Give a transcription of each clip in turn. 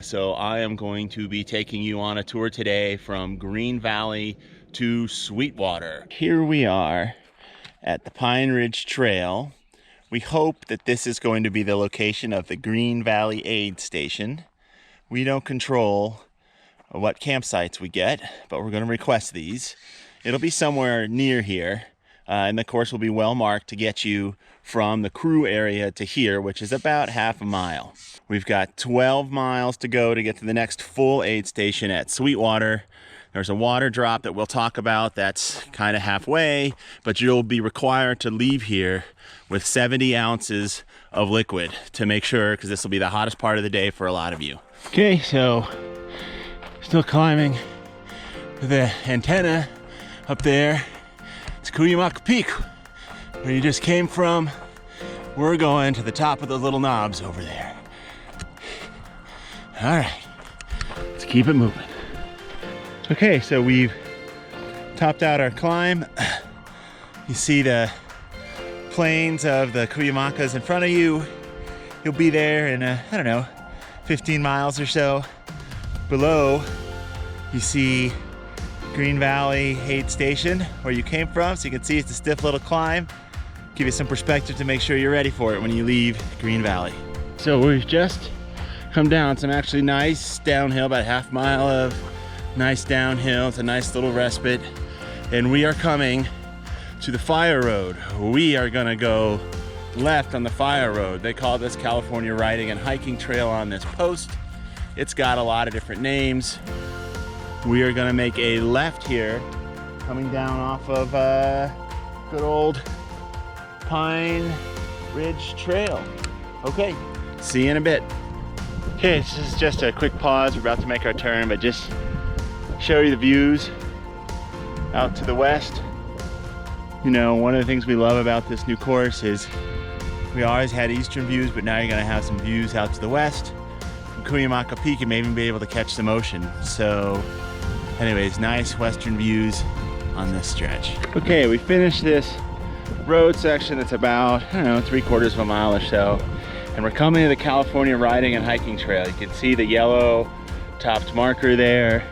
So I am going to be taking you on a tour today from Green Valley to Sweetwater. Here we are at the Pine Ridge Trail. We hope that this is going to be the location of the Green Valley Aid Station. We don't control what campsites we get, but we're going to request these. It'll be somewhere near here, and the course will be well marked to get you from the crew area to here, which is about half a mile. We've got 12 miles to go to get to the next full aid station at Sweetwater. There's a water drop that we'll talk about that's kind of halfway, but you'll be required to leave here with 70 ounces of liquid to make sure, because this will be the hottest part of the day for a lot of you. Okay, so still climbing the antenna up there. It's Cuyamaca Peak, where you just came from. We're going to the top of the little knobs over there. All right, let's keep it moving. Okay, so we've topped out our climb. You see the plains of the Cuyamacas in front of you. You'll be there in, I don't know, 15 miles or so. Below, you see Green Valley Aid Station, where you came from. So you can see it's a stiff little climb. Give you some perspective to make sure you're ready for it when you leave Green Valley. So we've just come down some actually nice downhill, about half mile of nice downhill. It's a nice little respite. And we are coming to the fire road. We are gonna go left on the fire road. They call this California Riding and Hiking Trail on this post. It's got a lot of different names. We are gonna make a left here, coming down off of good old Pine Ridge Trail. Okay, see you in a bit. Okay, this is just a quick pause. We're about to make our turn, but just show you the views out to the west. You know, one of the things we love about this new course is we always had eastern views, but now you're gonna have some views out to the west. From Cuyamaca Peak, you may even be able to catch some ocean. So anyways, nice western views on this stretch. Okay, we finished this road section that's about, I don't know, 3/4 of a mile or so. And we're coming to the California Riding and Hiking Trail. You can see the yellow topped marker there.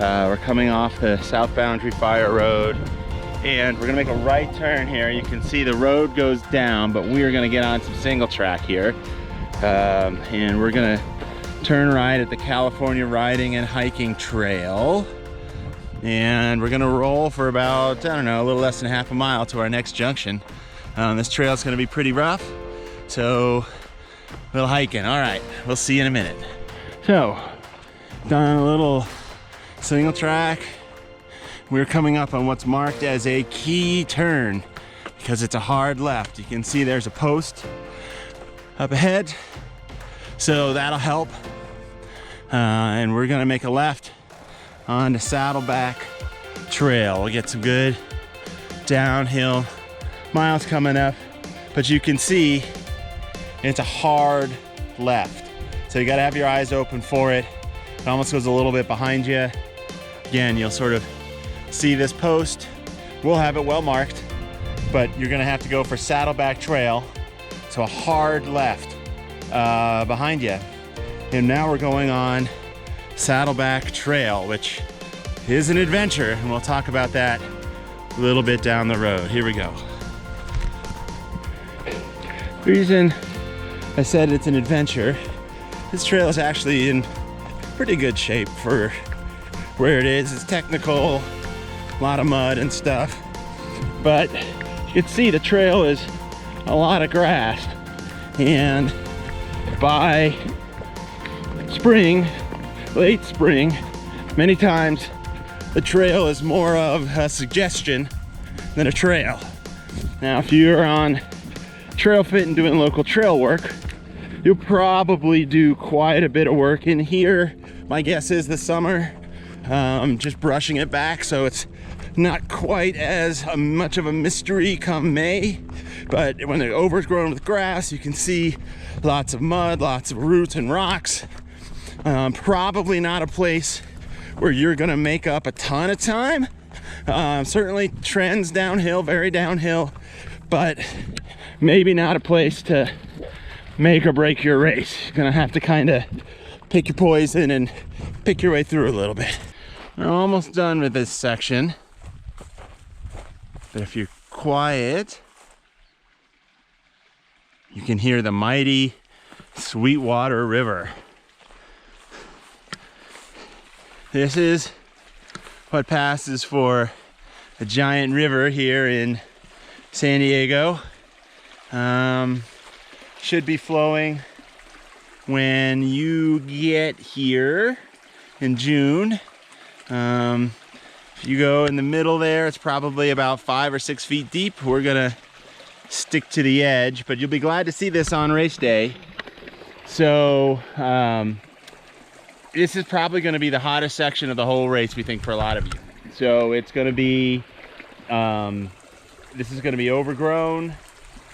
We're coming off the South Boundary Fire Road, and we're gonna make a right turn here. You can see the road goes down, but we are gonna get on some single track here. And we're gonna turn right at the California Riding and Hiking Trail. And we're gonna roll for about, I don't know, a little less than half a mile to our next junction. This trail is gonna be pretty rough, so a little hiking. All right, we'll see you in a minute. So, done a little single track. We're coming up on what's marked as a key turn because it's a hard left. You can see there's a post up ahead, so that'll help. And we're gonna make a left on the Saddleback Trail. We'll get some good downhill miles coming up, but you can see it's a hard left. So you gotta have your eyes open for it. It almost goes a little bit behind you. Again, you'll sort of see this post. We'll have it well marked, but you're gonna have to go for Saddleback Trail. So a hard left behind you. And now we're going on Saddleback Trail, which is an adventure, and we'll talk about that a little bit down the road. Here we go. The reason I said it's an adventure, this trail is actually in pretty good shape for where it is. It's technical, a lot of mud and stuff, but you can see the trail is a lot of grass, and by spring, late spring, many times the trail is more of a suggestion than a trail. Now, if you're on Trail Fit and doing local trail work, you'll probably do quite a bit of work in here. My guess is the summer, just brushing it back so it's not quite as much of a mystery come May. But when they're overgrown with grass, you can see lots of mud, lots of roots and rocks. Probably not a place where you're gonna make up a ton of time. Certainly trends downhill, very downhill, but maybe not a place to make or break your race. You're gonna have to kind of pick your poison and pick your way through a little bit. We're almost done with this section, but if you're quiet, you can hear the mighty Sweetwater River. This is what passes for a giant river here in San Diego. Should be flowing when you get here in June. If you go in the middle there, it's probably about 5 or 6 feet deep. We're gonna stick to the edge, but you'll be glad to see this on race day. So this is probably going to be the hottest section of the whole race, we think, for a lot of you. So it's going to be this is going to be overgrown.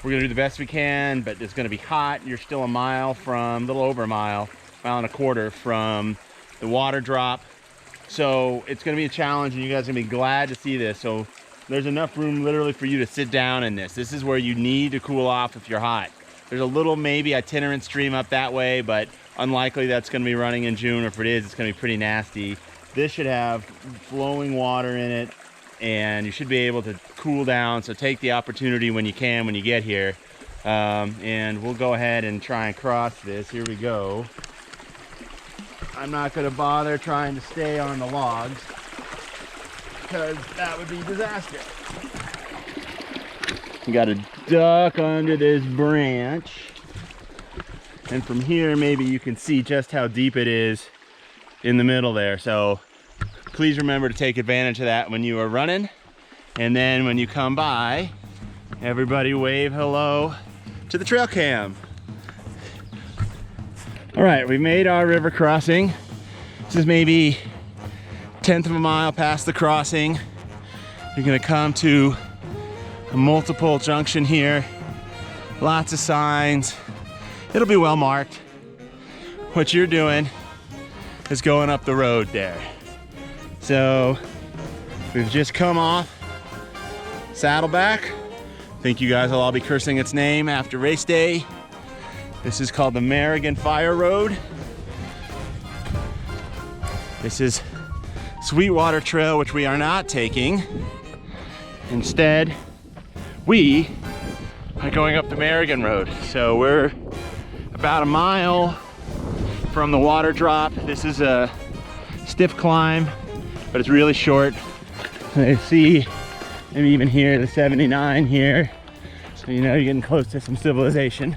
We're going to do the best we can, but it's going to be hot. You're still a mile from, a little over a mile and a quarter from the water drop. So it's going to be a challenge, and you guys are going to be glad to see this. So there's enough room literally for you to sit down in this. This is where you need to cool off if you're hot. There's a little maybe itinerant stream up that way, but unlikely that's going to be running in June, or if it is, it's going to be pretty nasty. This should have flowing water in it, and you should be able to cool down. So take the opportunity when you can, when you get here. And we'll go ahead and try and cross this. Here we go. I'm not going to bother trying to stay on the logs, because that would be disaster. You got to duck under this branch, and from here maybe you can see just how deep it is in the middle there. So please remember to take advantage of that when you are running, and then when you come by, everybody wave hello to the trail cam. All right, we made our river crossing. This is maybe 1/10 of a mile past the crossing. You're gonna come to a multiple junction here. Lots of signs. It'll be well marked. What you're doing is going up the road there. So we've just come off Saddleback. I think you guys will all be cursing its name after race day. This is called the Merrigan Fire Road. This is Sweetwater Trail, which we are not taking. Instead, we are going up the Merrigan Road. So we're about a mile from the water drop. This is a stiff climb, but it's really short. I see, maybe even here, the 79 here. So you know you're getting close to some civilization.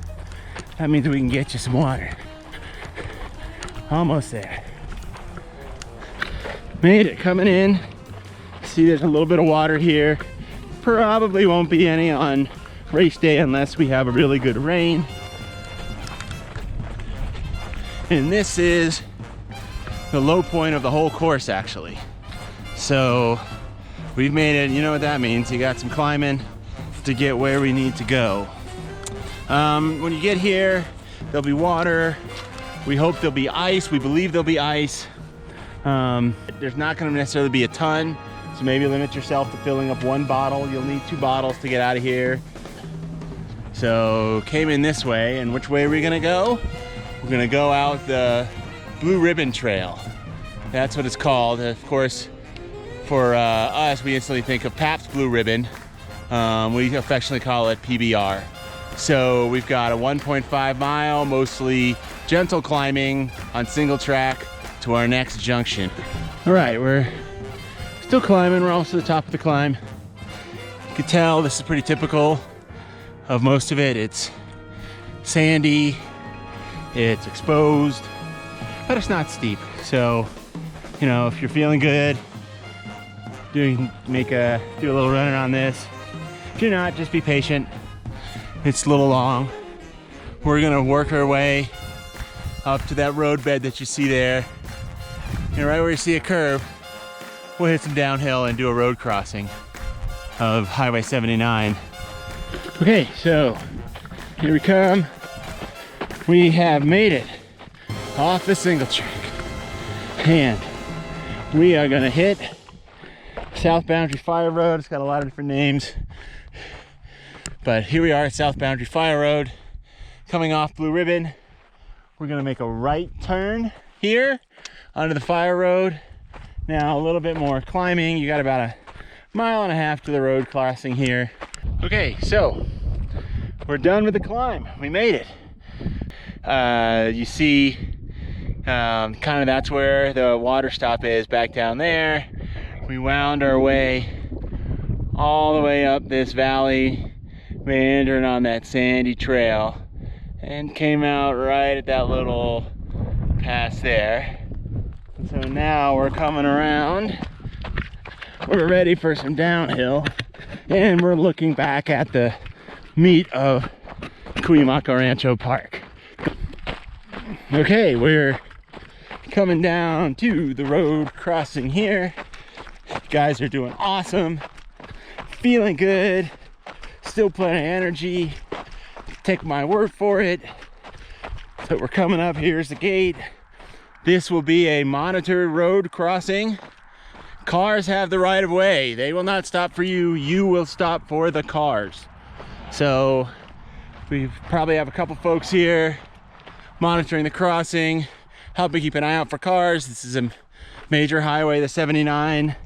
That means we can get you some water. Almost there. Made it, coming in. See, there's a little bit of water here. Probably won't be any on race day unless we have a really good rain. And this is the low point of the whole course, actually. So we've made it. You know what that means. You got some climbing to get where we need to go. When you get here, there'll be water. We hope there'll be ice. We believe there'll be ice. There's not going to necessarily be a ton, so maybe limit yourself to filling up 1 bottle. You'll need 2 bottles to get out of here. So came in this way, and which way are we going to go? We're going to go out the Blue Ribbon Trail. That's what it's called. Of course, for us, we instantly think of Pabst Blue Ribbon. We affectionately call it PBR. So we've got a 1.5 mile, mostly gentle climbing on single track to our next junction. All right, we're still climbing. We're almost to the top of the climb. You can tell this is pretty typical of most of it. It's sandy, it's exposed, but it's not steep. So, you know, if you're feeling good, do a little running on this. If you're not, just be patient. It's a little long. We're gonna work our way up to that road bed that you see there. And right where you see a curve, we'll hit some downhill and do a road crossing of Highway 79. Okay, so here we come. We have made it off the single track. And we are gonna hit South Boundary Fire Road. It's got a lot of different names. But here we are at South Boundary Fire Road, coming off Blue Ribbon. We're gonna make a right turn here onto the fire road. Now a little bit more climbing. You got about a 1.5 miles to the road crossing here. Okay, so we're done with the climb. We made it. You see kind of that's where the water stop is, back down there. We wound our way all the way up this valley, meandering on that sandy trail, and came out right at that little pass there. And so now we're coming around. We're ready for some downhill, and we're looking back at the meat of Cuyamaca Rancho Park. Okay, we're coming down to the road crossing here. You guys are doing awesome, feeling good, still plenty of energy. Take my word for it. So we're coming up. Here's the gate. This will be a monitored road crossing. Cars have the right of way. They will not stop for you. You will stop for the cars. So we probably have a couple folks here monitoring the crossing, helping keep an eye out for cars. This is a major highway, the 79.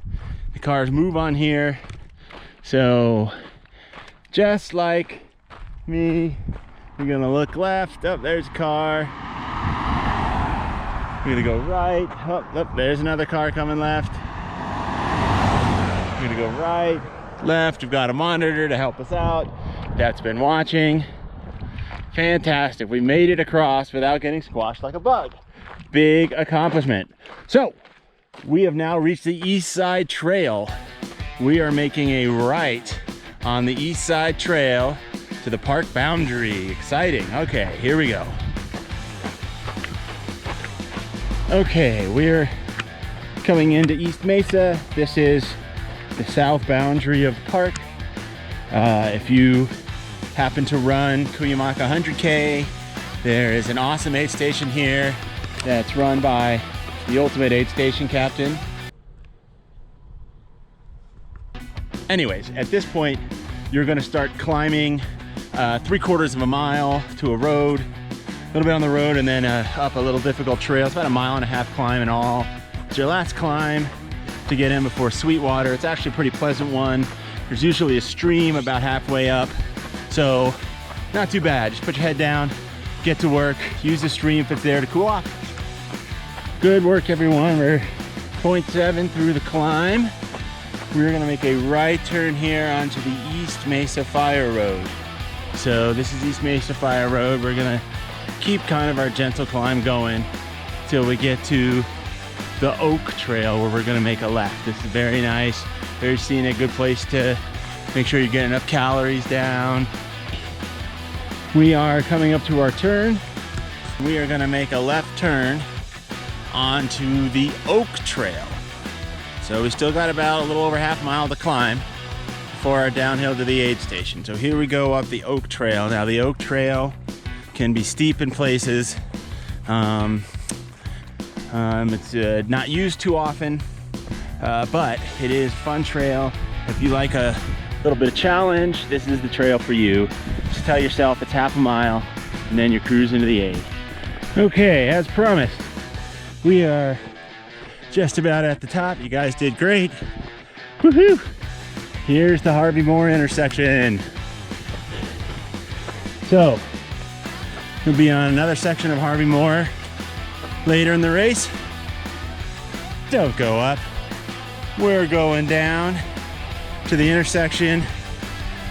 The cars move on here. So just like me, we're gonna look left. Oh, there's a car. We're gonna go right. Oh, there's another car coming left. We're gonna go right, left. We've got a monitor to help us out. That's been watching. Fantastic. We made it across without getting squashed like a bug. Big accomplishment. So we have now reached the East Side Trail. We are making a right on the East Side Trail to the park boundary. Exciting. Okay, here we go. Okay, we're coming into East Mesa. This is the south boundary of the park. If you happen to run Cuyamaca 100K, there is an awesome aid station here that's run by the ultimate aid station captain. Anyways, at this point, you're gonna start climbing 3/4 of a mile to a road, a little bit on the road, and then up a little difficult trail. It's about a 1.5 mile climb in all. It's your last climb to get in before Sweetwater. It's actually a pretty pleasant one. There's usually a stream about halfway up, so not too bad. Just put your head down, get to work, use the stream if it's there to cool off. Good work, everyone. We're 0.7 through the climb. We're gonna make a right turn here onto the East Mesa Fire Road. So this is East Mesa Fire Road. We're gonna keep kind of our gentle climb going till we get to the Oak Trail, where we're gonna make a left. This is very nice, very scenic, good place to make sure you get enough calories down. We are coming up to our turn. We are gonna make a left turn onto the Oak Trail. So we still got about a little over 1/2 mile to climb before our downhill to the aid station. So here we go up the Oak Trail. Now the Oak Trail can be steep in places. It's not used too often, but it is a fun trail. If you like a little bit of challenge, this is the trail for you. Just tell yourself it's 1/2 mile, and then you're cruising to the aid. Okay, as promised, we are just about at the top. You guys did great. Woohoo! Here's the Harvey Moore intersection. So we'll be on another section of Harvey Moore later in the race. Don't go up. We're going down to the intersection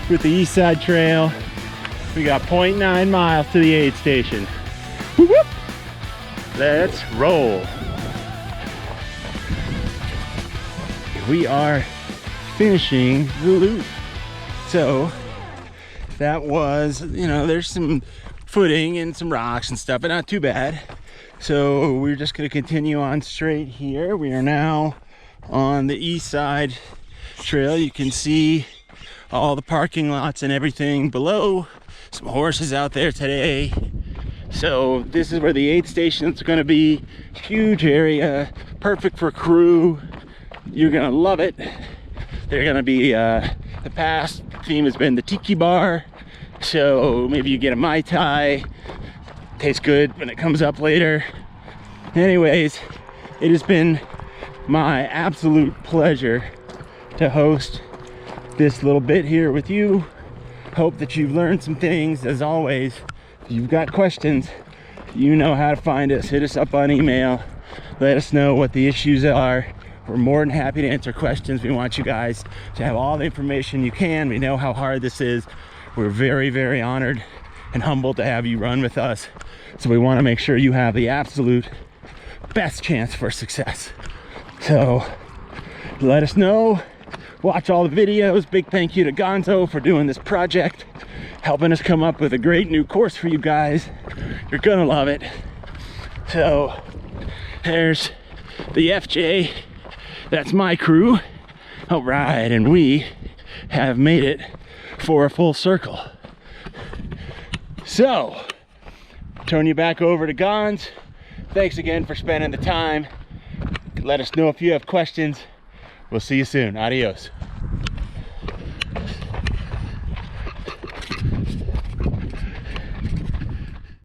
with the East Side Trail. We got 0.9 miles to the aid station. Whoop, whoop. Let's roll. We are finishing the loop. So that was, there's some footing and some rocks and stuff, but not too bad. So we're just going to continue on straight here. We are now on the East Side Trail. You can see all the parking lots and everything below. Some horses out there today. So this is where the aid station is going to be. Huge area, perfect for crew. You're gonna love it. They're gonna be the past theme has been the tiki bar, so maybe you get a Mai Tai. Tastes good when it comes up later. Anyways, it has been my absolute pleasure to host this little bit here with you. Hope that you've learned some things. As always, if you've got questions, you know how to find us. Hit us up on email. Let us know what the issues are. We're more than happy to answer questions. We want you guys to have all the information you can. We know how hard this is. We're very, very honored and humbled to have you run with us. So we want to make sure you have the absolute best chance for success. So let us know. Watch all the videos. Big thank you to Gonzo for doing this project, helping us come up with a great new course for you guys. You're gonna love it. So there's the FJ. That's my crew. All right, and we have made it for a full circle. So turn you back over to Gonz. Thanks again for spending the time. Let us know if you have questions. We'll see you soon. Adios.